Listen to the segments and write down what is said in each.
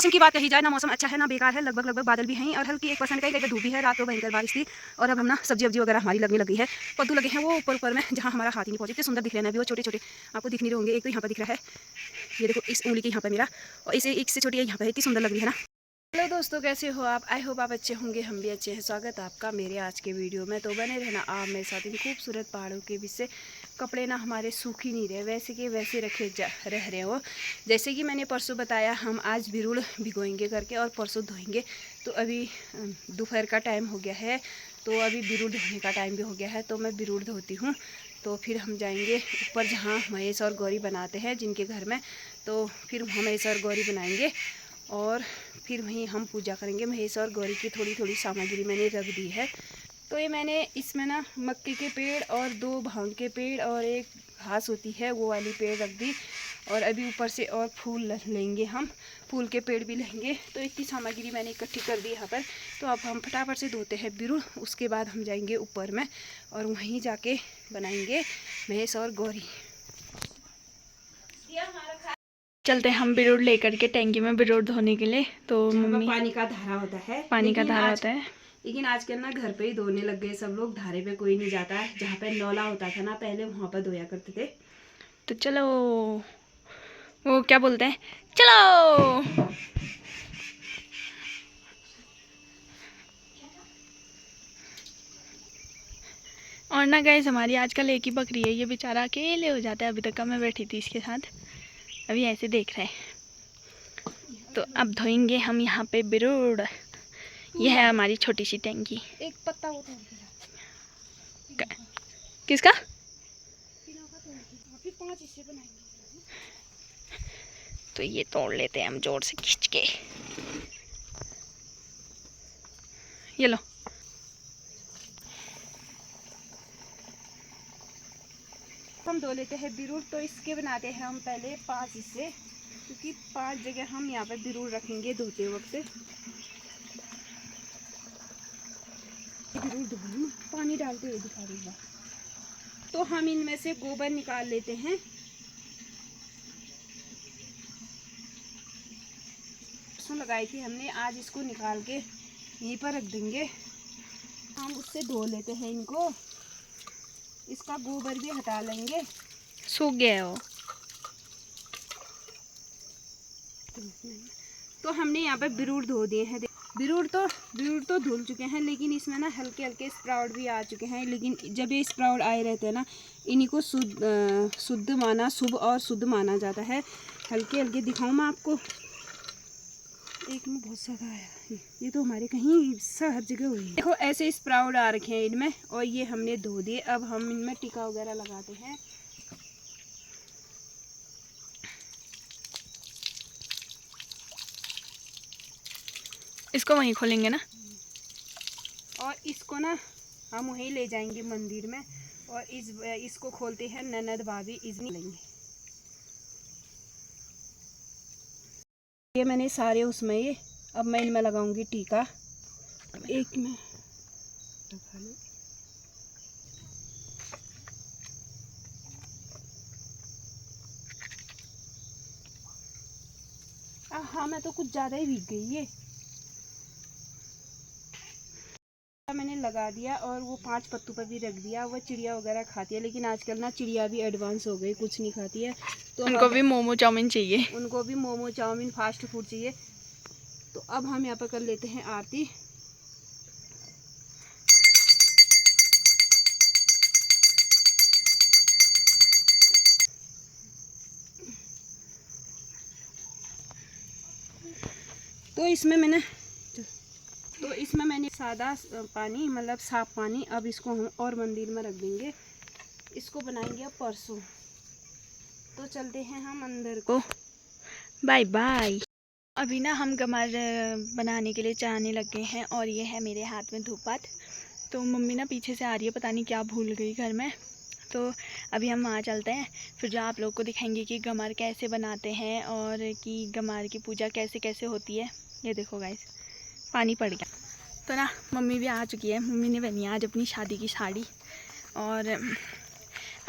मौसम की बात कही जाए ना, मौसम अच्छा है ना बेकार है, लगभग बादल भी हैं और हल्की 1% कहीं धूप भी है। रात को भयंकर बारिश थी और अब हम ना सब्जी वगैरह हमारी लगने लगी है। कद्दू लगे हैं वो ऊपर में, जहाँ हमारा हाथ ही नहीं पहुंचे। इतने सुंदर दिख रहे हैं अभी वो, छोटे छोटे आपको दिख नहीं रहे होंगे। एक तो यहाँ पर दिख रहा है, ये देखो इस उंगली के यहाँ पर मेरा, और इसे एक से छोटी है यहाँ पर, इतनी सुंदर लग रही है ना। हेलो दोस्तों, कैसे हो आप? आई होप आप अच्छे होंगे, हम भी अच्छे हैं। स्वागत है आपका मेरे आज के वीडियो में। तो बने रहना आप मेरे साथ इन खूबसूरत पहाड़ों के बीच से। कपड़े ना हमारे सूख ही नहीं रहे, वैसे के वैसे रह रहे हो। जैसे कि मैंने परसों बताया, हम आज बिरुड़ भिगोएंगे करके और परसों धोएंगे। तो अभी दोपहर का टाइम हो गया है, तो अभी बिरुड़ धोने का टाइम भी हो गया है। तो मैं बिरुड़ धोती हूँ, तो फिर हम जाएंगे ऊपर जहाँ महेश और गौरी बनाते हैं जिनके घर में। तो फिर वहाँ महेश और गौरी बनाएंगे और फिर वहीं हम पूजा करेंगे। महेश और गौरी की थोड़ी थोड़ी सामग्री मैंने रख दी है। तो ये मैंने इसमें ना मक्के के पेड़ और 2 भांग के पेड़ और एक घास होती है वो वाली पेड़ रख दी। और अभी ऊपर से और फूल लेंगे, हम फूल के पेड़ भी लेंगे। तो इतनी सामग्री मैंने इकट्ठी कर दी यहाँ पर। तो अब हम फटाफट से धोते हैं बिरुड़, उसके बाद हम जाएंगे ऊपर में और वहीं जाके बनाएंगे महेश और गौरी। चलते हैं हम बिरुड़ लेकर के टैंकी में बिरुड़ धोने के लिए। तो मम्मी पानी का धारा होता है, पानी का धारा होता है, लेकिन आजकल ना घर पे ही धोने लग गए सब लोग। धारे पे कोई नहीं जाता है। जहाँ पे नौला होता था ना पहले, वहाँ पर धोया करते थे। तो चलो, वो क्या बोलते हैं, चलो। और ना गाइस, हमारी आजकल एक ही बकरी है, ये बेचारा अकेले हो जाता है। अभी तक मैं बैठी थी इसके साथ, अभी ऐसे देख रहे हैं। तो अब धोएंगे हम यहाँ पे बिरुड़। यह है हमारी छोटी सी टैंकी। एक पत्ता वो किसका? 5 हिस्से बनाएंगे। तो ये तोड़ लेते हैं हम जोर से खींच के। ये लो। हम धो लेते हैं बिरुड़। तो इसके बनाते हैं हम पहले 5 हिस्से, क्योंकि 5 जगह हम यहाँ पे बिरुड़ रखेंगे धोते वक्त। बिरुड़ धो पानी डालते हुए दिखा दूंगा। तो हम इनमें से गोबर निकाल लेते हैं। लगाई थी हमने, आज इसको निकाल के यहीं पर रख देंगे। हम उससे धो लेते हैं इनको, इसका गोबर भी हटा लेंगे। सूख गया है वो। तो हमने यहाँ पे बिरुड़ धो दिए हैं। बिरुड़ तो धुल चुके हैं, लेकिन इसमें ना हल्के हल्के स्प्राउट भी आ चुके हैं। लेकिन जब ये स्प्राउट आए रहते हैं ना, इन्हीं को शुद्ध माना, शुभ और शुद्ध माना जाता है। हल्के हल्के दिखाऊं मैं आपको, एक में बहुत ज़्यादा आया। ये तो हमारे कहीं सब हर जगह हुई है। देखो ऐसे स्प्राउट आ रखे हैं इनमें, और ये हमने धो दिए। अब हम इनमें टीका वगैरह लगाते हैं। इसको वहीं खोलेंगे ना, और इसको ना हम वहीं ले जाएंगे मंदिर में, और इसको खोलते हैं ननद भाभी इजनी लेंगे। ये मैंने सारे उसमें, ये अब मैं इनमें लगाऊंगी टीका। एक में लगा लो। हाँ, मैं तो कुछ ज़्यादा ही भीग गई ये। मैंने लगा दिया और वो 5 पत्तों पर भी रख दिया। वो चिड़िया वगैरह खाती है, लेकिन आजकल ना चिड़िया भी एडवांस हो गई, कुछ नहीं खाती है। तो उनको भी मोमो चाउमीन चाहिए, उनको भी मोमो चाउमीन फास्ट फूड चाहिए। तो अब हम यहाँ पर कर लेते हैं आरती। तो इसमें मैंने सादा पानी, मतलब साफ पानी, अब इसको हम और मंदिर में रख देंगे। इसको बनाएंगे अब परसों। तो चलते हैं हम अंदर को। Bye bye. अभी ना हम गमार बनाने के लिए चाहने लग गए हैं, और ये है मेरे हाथ में धूपपात। तो मम्मी ना पीछे से आ रही है, पता नहीं क्या भूल गई घर में। तो अभी हम वहाँ चलते हैं, फिर जो आप लोग को दिखाएंगे कि गमार कैसे बनाते हैं और कि गमार की पूजा कैसे कैसे होती है। ये देखो गाइस, पानी पड़ गया। तो ना मम्मी भी आ चुकी है। मम्मी ने पहनी आज अपनी शादी की साड़ी, और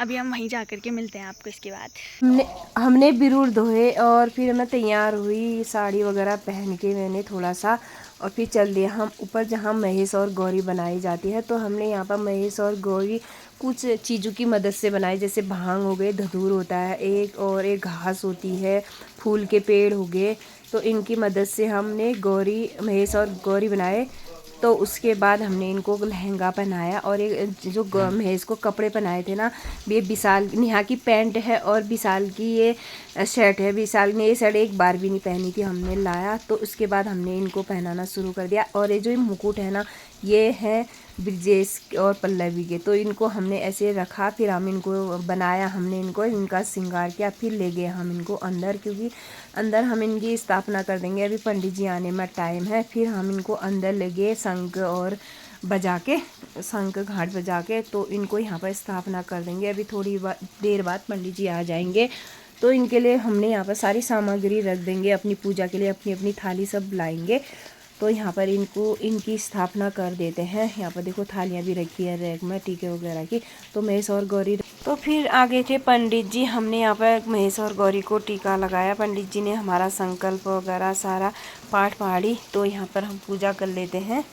अभी हम वहीं जा कर के मिलते हैं आपको इसके बाद। हमने बिरूर धोए और फिर मैं तैयार हुई साड़ी वगैरह पहन के मैंने थोड़ा सा, और फिर चल दिया हम ऊपर जहाँ महेश और गौरी बनाई जाती है। तो हमने यहाँ पर महेश और गौरी कुछ चीज़ों की मदद से बनाई, जैसे भांग हो गए, धतूर होता है एक, और एक घास होती है, फूल के पेड़ हो गए। तो इनकी मदद से हमने गौरी, महेश और गौरी बनाए। तो उसके बाद हमने इनको लहंगा पहनाया, और एक जो महेश को कपड़े पहनाए थे ना, ये विशाल नेहा की पैंट है और विशाल की ये शर्ट है। विशाल ने ये शर्ट एक बार भी नहीं पहनी थी, हमने लाया। तो उसके बाद हमने इनको पहनाना शुरू कर दिया। और ये जो मुकुट है ना, ये है ब्रिजेश और पल्लवी के। तो इनको हमने ऐसे रखा, फिर हम इनको बनाया, हमने इनको इनका श्रृंगार किया, फिर ले गए हम इनको अंदर, क्योंकि अंदर हम इनकी स्थापना कर देंगे। अभी पंडित जी आने में टाइम है। फिर हम इनको अंदर ले गए शंख और बजा के, शंख घाट बजा के, तो इनको यहाँ पर स्थापना कर देंगे। अभी थोड़ी देर बाद पंडित जी आ जाएंगे। तो इनके लिए हमने यहाँ पर सारी सामग्री रख देंगे, अपनी पूजा के लिए अपनी अपनी थाली सब लाएंगे। तो यहाँ पर इनको इनकी स्थापना कर देते हैं। यहाँ पर देखो थालियाँ भी रखी है रैक में टीके वगैरह की। तो महेश और गौरी, तो फिर आगे थे पंडित जी। हमने यहाँ पर महेश और गौरी को टीका लगाया। पंडित जी ने हमारा संकल्प वगैरह सारा पाठ पढ़ी। तो यहाँ पर हम पूजा कर लेते हैं।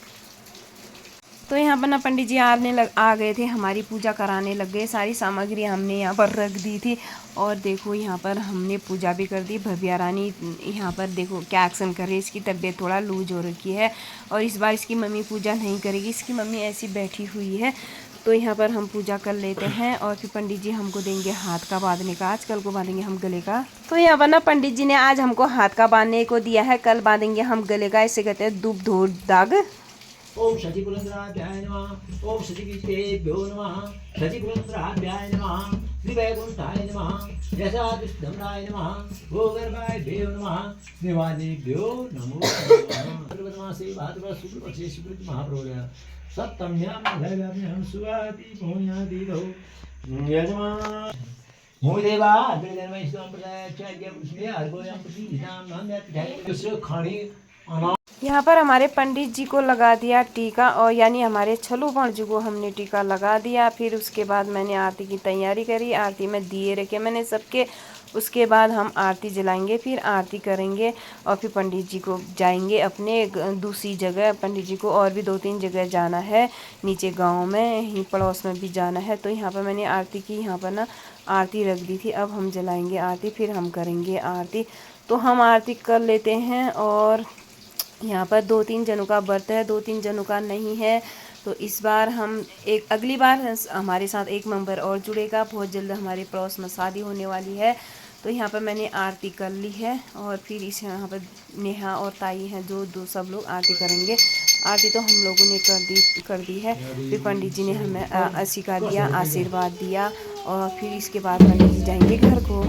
तो यहाँ पर ना पंडित जी आ गए थे, हमारी पूजा कराने लग गए। सारी सामग्री हमने यहाँ पर रख दी थी, और देखो यहाँ पर हमने पूजा भी कर दी। भव्या रानी यहाँ पर देखो क्या एक्शन कर रही है, इसकी तबीयत थोड़ा लूज हो रखी है, और इस बार इसकी मम्मी पूजा नहीं करेगी, इसकी मम्मी ऐसी बैठी हुई है। तो यहाँ पर हम पूजा कर लेते हैं, और फिर पंडित जी हमको देंगे हाथ का बांधने का। आज कल को बांधेंगे हम गले का। तो यहाँ पर ना पंडित जी ने आज हमको हाथ का बांधने को दिया है, कल बांधेंगे हम गले का। इसे कहते हैं दुब धूर दाग। ओम शशिकुलेन्द्राभ्याय नमः। ओम शशिकेशभ्यो नमः। शशिकुलेन्द्राभ्याय नमः। श्रीवैकुंठाय नमः। यशादिष्टम्राय नमः। भूगर्भाभ्यो नमः। श्रीवादिभ्यो नमो नमः। भाद्रपदमासे भाद्रपद शुक्लपक्षे शुक्लति महाप्रभोदय सप्तम्यां मंगलाभ्यां सुवाति पुण्यादिदो यजमान मोदेवा अद्वैतमयस्त्वं प्रदायाचार्य पुष्णे अर्घोयं पुष्टिनां नाम्याति खाणी अना। यहाँ पर हमारे पंडित जी को लगा दिया टीका, और यानी हमारे छलू पण जी को हमने टीका लगा दिया। फिर उसके बाद मैंने आरती की तैयारी करी। आरती में दिए रखे मैंने सबके। उसके बाद हम आरती जलाएंगे, फिर आरती करेंगे, और फिर पंडित जी को जाएंगे अपने दूसरी जगह। पंडित जी को और भी 2-3 जगह जाना है, नीचे गांव में, यहीं पड़ोस में भी जाना है। तो यहाँ पर मैंने आरती की, यहाँ पर ना आरती रख दी थी। अब हम जलाएंगे आरती, फिर हम करेंगे आरती। तो हम आरती कर लेते हैं। और यहाँ पर 2-3 जनों का व्रत है, 2-3 जनों का नहीं है। तो इस बार हम अगली बार हमारे साथ एक मेंबर और जुड़ेगा। बहुत जल्द हमारे पड़ोस में शादी होने वाली है। तो यहाँ पर मैंने आरती कर ली है, और फिर इस यहाँ पर नेहा और ताई हैं जो सब लोग आरती करेंगे। आरती तो हम लोगों ने कर दी है। फिर पंडित जी ने हमें आशीर्वाद दिया, आशीर्वाद दिया, और फिर इसके बाद पंडित जी जाएंगे घर को।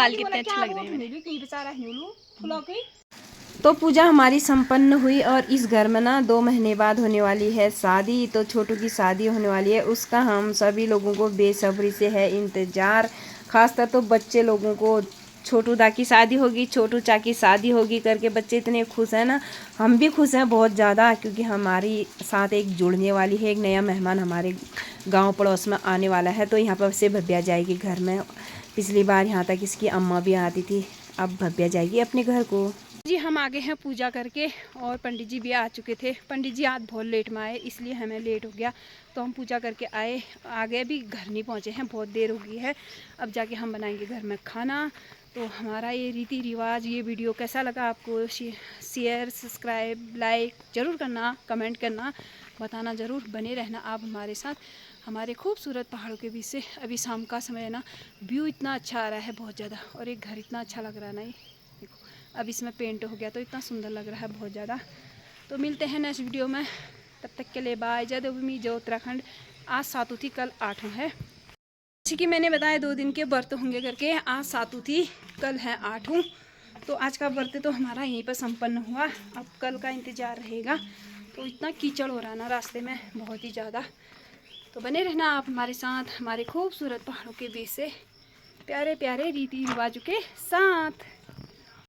बाल कितने अच्छे लग रहे हैं मेरे। तो पूजा हमारी संपन्न हुई और इस घर में ना 2 महीने बाद होने वाली है शादी। तो छोटू की शादी होने वाली है, उसका हम सभी लोगों को बेसब्री से है इंतज़ार। खासकर तो बच्चे लोगों को, छोटू दा की शादी होगी, छोटू चा की शादी होगी करके बच्चे इतने खुश हैं ना। हम भी खुश हैं बहुत ज़्यादा, क्योंकि हमारी साथ एक जुड़ने वाली है, एक नया मेहमान हमारे गांव पड़ोस में आने वाला है। तो यहाँ पर से भव्या जाएगी घर में। पिछली बार यहाँ तक इसकी अम्मा भी आती थी, अब भव्या जाएगी अपने घर को। जी हम आगे हैं पूजा करके, और पंडित जी भी आ चुके थे। पंडित जी आज बहुत लेट में आए, इसलिए हमें लेट हो गया। तो हम पूजा करके आगे अभी घर नहीं पहुँचे हैं, बहुत देर हो गई है। अब जाके हम बनाएंगे घर में खाना। तो हमारा ये रीति रिवाज, ये वीडियो कैसा लगा आपको, शेयर, सब्सक्राइब, लाइक ज़रूर करना, कमेंट करना, बताना ज़रूर। बने रहना आप हमारे साथ, हमारे खूबसूरत पहाड़ों के बीच से। अभी शाम का समय है ना, व्यू इतना अच्छा आ रहा है बहुत ज़्यादा, और एक घर इतना अच्छा लग रहा है ना। ये देखो अब इसमें पेंट हो गया तो इतना सुंदर लग रहा है बहुत ज़्यादा। तो मिलते हैं नेक्स्ट वीडियो में, तब तक के लिए बाय। जय देवभूमि, जय उत्तराखंड। आज सातु थी, कल 8 है। जैसे कि मैंने बताया 2 दिन के व्रत होंगे करके, आज सातु थी, कल है 8। तो आज का व्रत तो हमारा यहीं पर संपन्न हुआ। अब कल का इंतज़ार रहेगा। तो इतना कीचड़ हो रहा ना रास्ते में, बहुत ही ज़्यादा। तो बने रहना आप हमारे साथ, हमारे खूबसूरत पहाड़ों के बीच से, प्यारे प्यारे रीति रिवाजों के साथ।